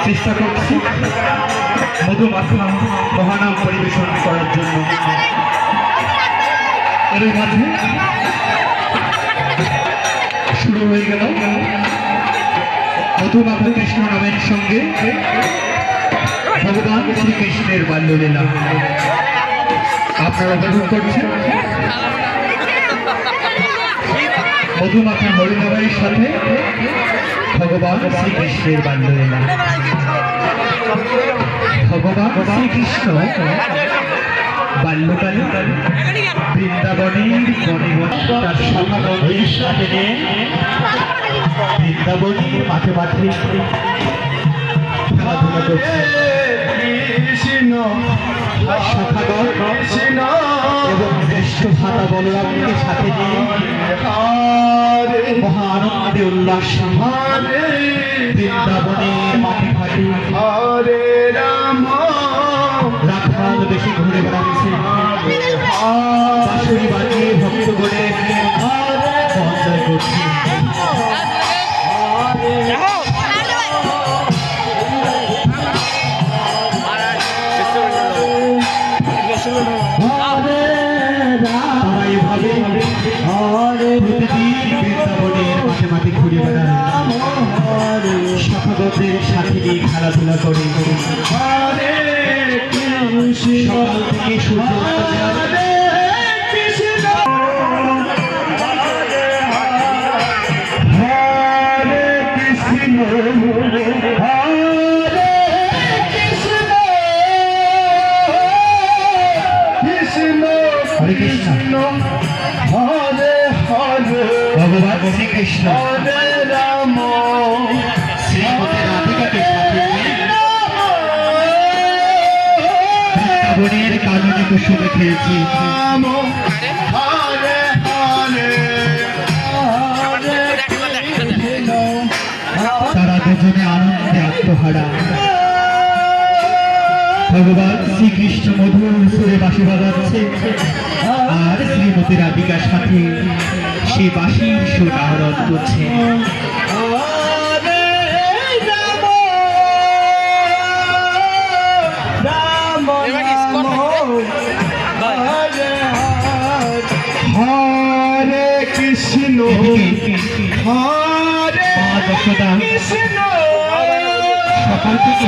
চেষ্টা করছি মধুমাখা মহানাম পরিবেশন করার জন্য। এর মাঝে শুরু হয়ে গেল মধুমাখা কৃষ্ণ নামের সঙ্গে ভগবান শ্রীকৃষ্ণের বাল্যলীলা আপনারা উপভোগ করছেন। মধুমাখা হরিনামের সাথে ভগবান শ্রীকৃষ্ণের বাল্যলীলা। ভগবান শ্রীকৃষ্ণ বাল্যকালে বৃন্দাবনের বনে তার সখাগণের সাথে নিয়ে বৃন্দাবনের মাঠে মাঠে খেলাধুলা করছে। সখাগণ এবং জ্যেষ্ঠ ভ্রাতা বলরামকে সাথে নিয়ে মহা আনন্দে উল্লাস বৃন্দাবনে মাঠে ঘাটে রাখাল বেশি ঘুরে বেড়াচ্ছে। বাঁশুরি বাজিয়ে ভক্তগণে সঞ্চয় করছে। তারা এভাবে প্রতিদিন বৃন্দাবনের মাঠে মাঠে ঘুরে বেড়ায়, সখাগণদের সাথে নিয়ে খেলাধুলা করে। সকাল থেকে সূর্য হরে কৃষ্ণ ভগবান শ্রীকৃষ্ণ শ্রীমতী রাধিকাকে সাথে বৃন্দাবনের কাননে কুসুমে খেয়েছি। তারা দুজনে আনন্দে আত্মহারা। ভগবান শ্রীকৃষ্ণ মধুর সুরে বাঁশি বাজাচ্ছে আর শ্রীমতী রাধিকার সাথে সে বাঁশির সুর আহরণ করছে। হরে কৃষ্ণ হরে কৃষ্ণ সকাল থেকে